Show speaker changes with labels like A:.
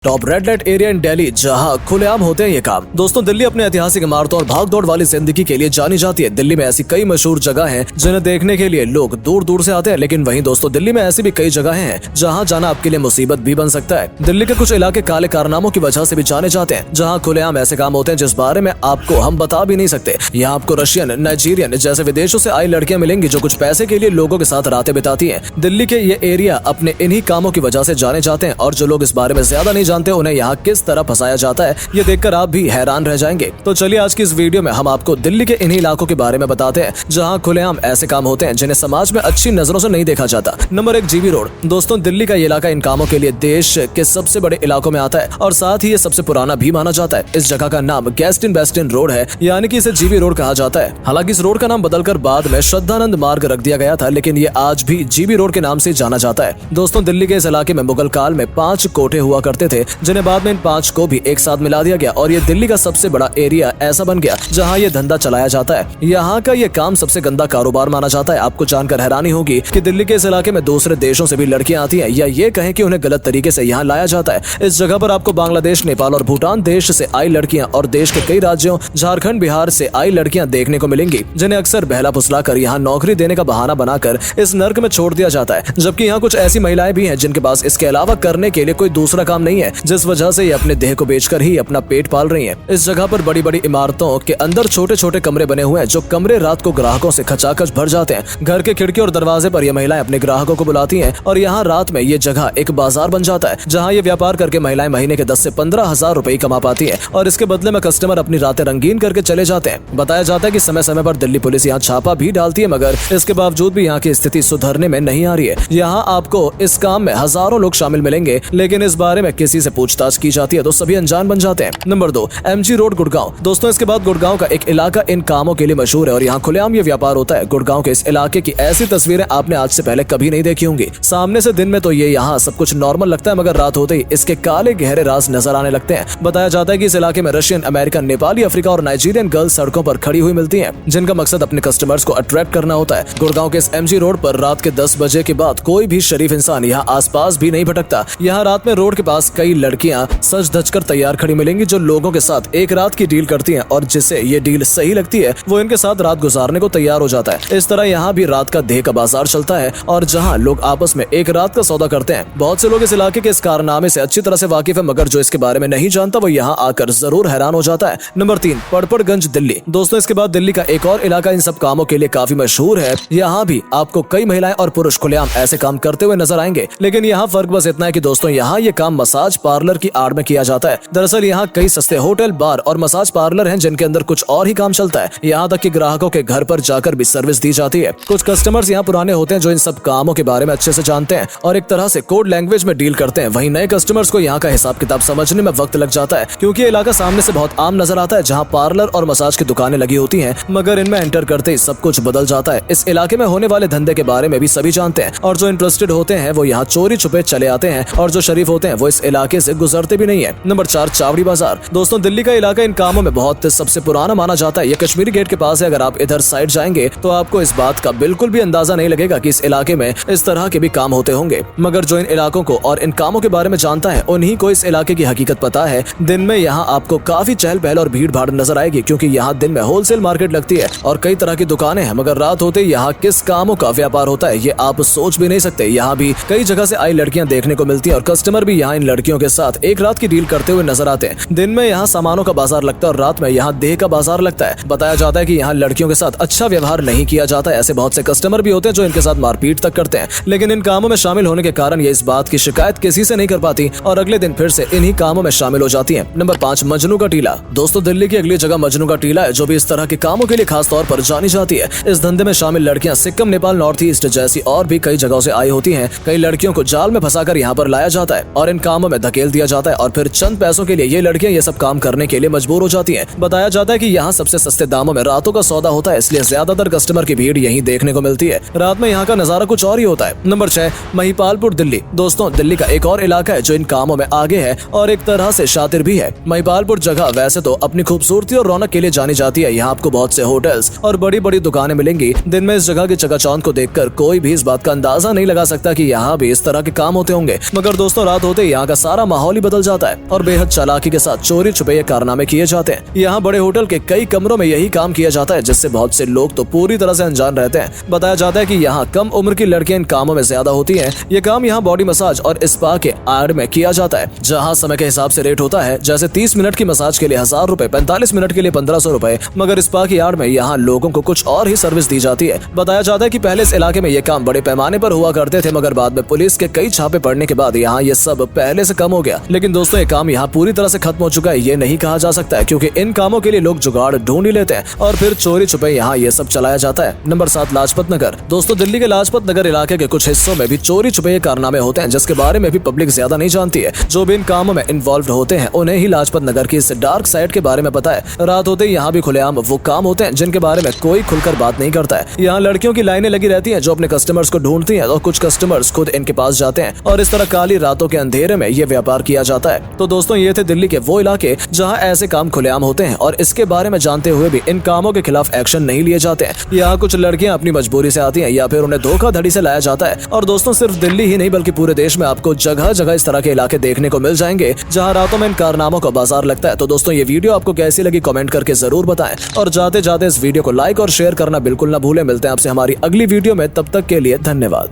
A: Top red light area in Delhi जहां खुलेआम होते हैं ये काम। दोस्तों दिल्ली अपने ऐतिहासिक इमारतों और भागदौड़ वाली जिंदगी के लिए जानी जाती है। दिल्ली में ऐसी कई मशहूर जगह हैं जिन्हें देखने के लिए लोग दूर दूर से आते हैं, लेकिन वहीं दोस्तों दिल्ली में ऐसी भी कई जगह हैं जहां जाना आपके लिए मुसीबत भी बन सकता है। दिल्ली के कुछ इलाके काले कारनामों की वजह से भी जाने जाते हैं, जहाँ खुलेआम ऐसे काम होते हैं जिस बारे में आपको हम बता भी नहीं सकते। यहाँ आपको रशियन, नाइजीरियन जैसे विदेशों से आई लड़कियां मिलेंगी जो कुछ पैसे के लिए लोगों के साथ रातें बिताती है। दिल्ली के ये एरिया अपने इन्हीं कामों की वजह से जाने जाते हैं और जो लोग इस बारे में ज्यादा नहीं जानते उन्हें यहाँ किस तरह फंसाया जाता है ये देखकर आप भी हैरान रह जाएंगे। तो चलिए आज की इस वीडियो में हम आपको दिल्ली के इन्हीं इलाकों के बारे में बताते हैं जहां खुलेआम ऐसे काम होते हैं जिन्हें समाज में अच्छी नजरों से नहीं देखा जाता। Number 1, GB road. दोस्तों दिल्ली का ये इलाका इन कामों के लिए देश के सबसे बड़े इलाकों में आता है और साथ ही ये सबसे पुराना भी माना जाता है। इस जगह का नाम गेस्टिन बेस्टिन रोड है, यानी कि इसे जीबी रोड कहा जाता है। हालांकि इस रोड का नाम बदलकर बाद में श्रद्धानंद मार्ग रख दिया गया था, लेकिन ये आज भी जीबी रोड के नाम से जाना जाता है। दोस्तों दिल्ली के इस इलाके में मुगल काल में 5 कोठे हुआ करते थे, जिन्हें बाद में इन 5 को भी एक साथ मिला दिया गया और ये दिल्ली का सबसे बड़ा एरिया ऐसा बन गया जहां ये धंधा चलाया जाता है। यहाँ का ये काम सबसे गंदा कारोबार माना जाता है। आपको जानकर हैरानी होगी कि दिल्ली के इस इलाके में दूसरे देशों से भी लड़कियां आती हैं, या ये कहें कि उन्हें गलत तरीके से यहाँ लाया जाता है। इस जगह पर आपको बांग्लादेश, नेपाल और भूटान देश से आई लड़कियां और देश के कई राज्यों झारखंड, बिहार से आई लड़कियां देखने को मिलेंगी, जिन्हें अक्सर बहला फुसला कर यहाँ नौकरी देने का बहाना बनाकर इस नर्क में छोड़ दिया जाता है। जबकि यहाँ कुछ ऐसी महिलाएं भी हैं जिनके पास इसके अलावा करने के लिए कोई दूसरा काम नहीं है, जिस वजह से ये अपने देह को बेचकर ही अपना पेट पाल रही हैं। इस जगह पर बड़ी बड़ी इमारतों के अंदर छोटे छोटे कमरे बने हुए हैं, जो कमरे रात को ग्राहकों से खचाखच भर जाते हैं। घर के खिड़की और दरवाजे पर ये महिलाएं अपने ग्राहकों को बुलाती हैं और यहाँ रात में ये जगह एक बाजार बन जाता है, जहाँ ये व्यापार करके महिलाएं महीने के 10 से 15 हजार रुपए कमा पाती है और इसके बदले में कस्टमर अपनी रातें रंगीन करके चले जाते हैं। बताया जाता है कि समय समय पर दिल्ली पुलिस यहाँ छापा भी डालती है, मगर इसके बावजूद भी यहाँ की स्थिति सुधरने में नहीं आ रही है। यहाँ आपको इस काम में हजारों लोग शामिल मिलेंगे, लेकिन इस बारे में किसी से पूछताछ की जाती है तो सभी अनजान बन जाते हैं। Number 2, MG road, Gurgaon. दोस्तों इसके बाद गुड़गांव का एक इलाका इन कामों के लिए मशहूर है और यहाँ खुलेआम ये व्यापार होता है। गुड़गांव के इस इलाके की ऐसी तस्वीरें आपने आज से पहले कभी नहीं देखी होंगी। सामने से दिन में तो ये यहाँ सब कुछ नॉर्मल लगता है, मगर रात होते ही इसके काले गहरे राज नजर आने लगते हैं। बताया जाता है कि इस इलाके में रशियन, अमेरिकन, नेपाली, अफ्रीका और नाइजीरियन गर्ल्स सड़कों पर खड़ी हुई मिलती हैं, जिनका मकसद अपने कस्टमर्स को अट्रैक्ट करना होता है। गुड़गांव के इस एमजी रोड पर रात के 10 बजे के बाद कोई भी शरीफ इंसान यहाँ आसपास भी नहीं भटकता। यहाँ रात में रोड के पास कई लड़कियां सज धज कर तैयार खड़ी मिलेंगी, जो लोगों के साथ एक रात की डील करती हैं और जिसे ये डील सही लगती है वो इनके साथ रात गुजारने को तैयार हो जाता है। इस तरह यहाँ भी रात का देह का बाजार चलता है और जहाँ लोग आपस में एक रात का सौदा करते हैं। बहुत से लोग इस इलाके के इस कारनामे से अच्छी तरह से वाकिफ है, मगर जो इसके बारे में नहीं जानता वो यहाँ आकर जरूर हैरान हो जाता है। नंबर 3, पड़पड़गंज, दिल्ली। दोस्तों इसके बाद दिल्ली का एक और इलाका इन सब कामों के लिए काफी मशहूर है। यहाँ भी आपको कई महिलाएं और पुरुष खुलेआम ऐसे काम करते हुए नजर आएंगे, लेकिन यहाँ फर्क बस इतना है कि दोस्तों यहाँ ये काम मसाज पार्लर की आड़ में किया जाता है। दरअसल यहाँ कई सस्ते होटल, बार और मसाज पार्लर हैं जिनके अंदर कुछ और ही काम चलता है। यहाँ तक कि ग्राहकों के घर पर जाकर भी सर्विस दी जाती है। कुछ कस्टमर्स यहाँ पुराने होते हैं जो इन सब कामों के बारे में अच्छे से जानते हैं और एक तरह से कोड लैंग्वेज में डील करते हैं। वहीं नए कस्टमर्स को यहाँ का हिसाब किताब समझने में वक्त लग जाता है, क्योंकि ये इलाका सामने से बहुत आम नजर आता है, जहाँ पार्लर और मसाज की दुकानें लगी होती हैं, मगर इनमें एंटर करते ही सब कुछ बदल जाता है। इस इलाके में होने वाले धंधे के बारे में भी सभी जानते हैं और जो इंटरेस्टेड होते हैं वो यहाँ चोरी छुपे चले आते हैं और जो शरीफ होते हैं वो इस इलाके से गुजरते भी नहीं है। नंबर 4, चावड़ी बाजार। दोस्तों दिल्ली का इलाका इन कामों में बहुत सबसे पुराना माना जाता है। ये कश्मीरी गेट के पास है। अगर आप इधर साइड जाएंगे तो आपको इस बात का बिल्कुल भी अंदाजा नहीं लगेगा कि इस इलाके में इस तरह के भी काम होते होंगे, मगर जो इन इलाकों को और इन कामों के बारे में जानता है उन्हीं को इस इलाके की हकीकत पता है। दिन में यहाँ आपको काफी चहल पहल और भीड़ भाड़ नजर आएगी, क्योंकि यहाँ दिन में होलसेल मार्केट लगती है और कई तरह की दुकानें हैं, मगर रात होते यहाँ किस कामों का व्यापार होता है ये आप सोच भी नहीं सकते। यहाँ भी कई जगह से आई लड़कियां देखने को मिलती है और कस्टमर भी यहाँ इन लड़कियों के साथ एक रात की डील करते हुए नजर आते हैं। दिन में यहाँ सामानों का बाजार लगता है और रात में यहाँ देह का बाजार लगता है। बताया जाता है कि यहाँ लड़कियों के साथ अच्छा व्यवहार नहीं किया जाता है। ऐसे बहुत से कस्टमर भी होते हैं जो इनके साथ मारपीट तक करते हैं, लेकिन इन कामों में शामिल होने के कारण ये इस बात की शिकायत किसी से नहीं कर पाती और अगले दिन फिर से इन्हीं कामों में शामिल हो जाती है। नंबर 5, मजनू का टीला। दोस्तों दिल्ली की अगली जगह मजनू का टीला है, जो भी इस तरह के कामों के लिए खास तौर पर जानी जाती है। इस धंधे में शामिल लड़कियां सिक्किम, नेपाल, नॉर्थ ईस्ट जैसी और भी कई जगहों से आई होती हैं। कई लड़कियों को जाल में फंसाकर यहाँ पर लाया जाता है और इन कामों में धकेल दिया जाता है और फिर चंद पैसों के लिए ये लड़कियां ये सब काम करने के लिए मजबूर हो जाती हैं। बताया जाता है कि यहाँ सबसे सस्ते दामों में रातों का सौदा होता है, इसलिए ज्यादातर कस्टमर की भीड़ यहीं देखने को मिलती है। रात में यहाँ का नजारा कुछ और ही होता है। नंबर 6, महिपालपुर, दिल्ली। दोस्तों दिल्ली का एक और इलाका है जो इन कामों में आगे है और एक तरह से शातिर भी है। महिपालपुर जगह वैसे तो अपनी खूबसूरती और रौनक के लिए जानी जाती है। यहाँ आपको बहुत से होटल्स और बड़ी बड़ी दुकानें मिलेंगी। दिन में इस जगह की चकाचौंध को देखकर कोई भी इस बात का अंदाजा नहीं लगा सकता कि यहाँ भी इस तरह के काम होते होंगे, मगर दोस्तों रात होते यहाँ का सारा माहौल ही बदल जाता है और बेहद चालाकी के साथ चोरी छुपे ये कारनामे किए जाते हैं। यहाँ बड़े होटल के कई कमरों में यही काम किया जाता है, जिससे बहुत से लोग तो पूरी तरह से अनजान रहते हैं। बताया जाता है कि यहाँ कम उम्र की लड़कियां इन कामों में ज्यादा होती हैं। ये काम यहाँ बॉडी मसाज और स्पा के आड़ में किया जाता है, जहाँ समय के हिसाब से रेट होता है। जैसे 30 मिनट की मसाज के लिए 1000 रुपए, 45 मिनट के लिए 1500 रुपए, मगर स्पा की आड़ में यहाँ लोगों को कुछ और ही सर्विस दी जाती है। बताया जाता है कि पहले इस इलाके में ये काम बड़े पैमाने पर हुआ करते थे, मगर बाद में पुलिस के कई छापे पड़ने के बाद यहाँ ये सब पहले से कम हो गया। लेकिन दोस्तों, ये काम यहाँ पूरी तरह से खत्म हो चुका है ये नहीं कहा जा सकता है, क्योंकि इन कामों के लिए लोग जुगाड़ ढूंढ ही लेते हैं और फिर चोरी छुपे यहाँ ये सब चलाया जाता है। नंबर 7, लाजपत नगर। दोस्तों, दिल्ली के लाजपत नगर इलाके के कुछ हिस्सों में भी चोरी छुपे कारनामे होते हैं, जिसके बारे में भी पब्लिक ज्यादा नहीं जानती है। जो भी इन कामों में इन्वॉल्व होते हैं उन्हें ही लाजपत नगर की इस डार्क साइड के बारे में पता है। रात होते ही यहाँ भी खुलेआम वो काम होते हैं जिनके बारे में कोई खुलकर बात नहीं करता है। यहाँ लड़कियों की लाइनें लगी रहती हैं जो अपने कस्टमर्स को ढूंढती हैं और कुछ कस्टमर्स खुद इनके पास जाते हैं और इस तरह काली रातों के अंधेरे में ये व्यापार किया जाता है। तो दोस्तों, ये थे दिल्ली के वो इलाके जहाँ ऐसे काम खुलेआम होते हैं और इसके बारे में जानते हुए भी इन कामों के खिलाफ एक्शन नहीं लिए जाते हैं। यहाँ कुछ लड़कियां अपनी मजबूरी से आती हैं या फिर उन्हें धोखाधड़ी से लाया जाता है। और दोस्तों, सिर्फ दिल्ली ही नहीं बल्कि पूरे देश में आपको जगह जगह इस तरह के इलाके देखने को मिल जाएंगे जहाँ रातों में इन कारनामों का बाजार लगता है। तो दोस्तों, ये वीडियो आपको कैसी लगी कमेंट करके जरूर बताएं और जाते जाते इस वीडियो को लाइक और शेयर करना बिल्कुल ना भूलें। मिलते हैं आपसे हमारी अगली वीडियो में, तब तक के लिए धन्यवाद।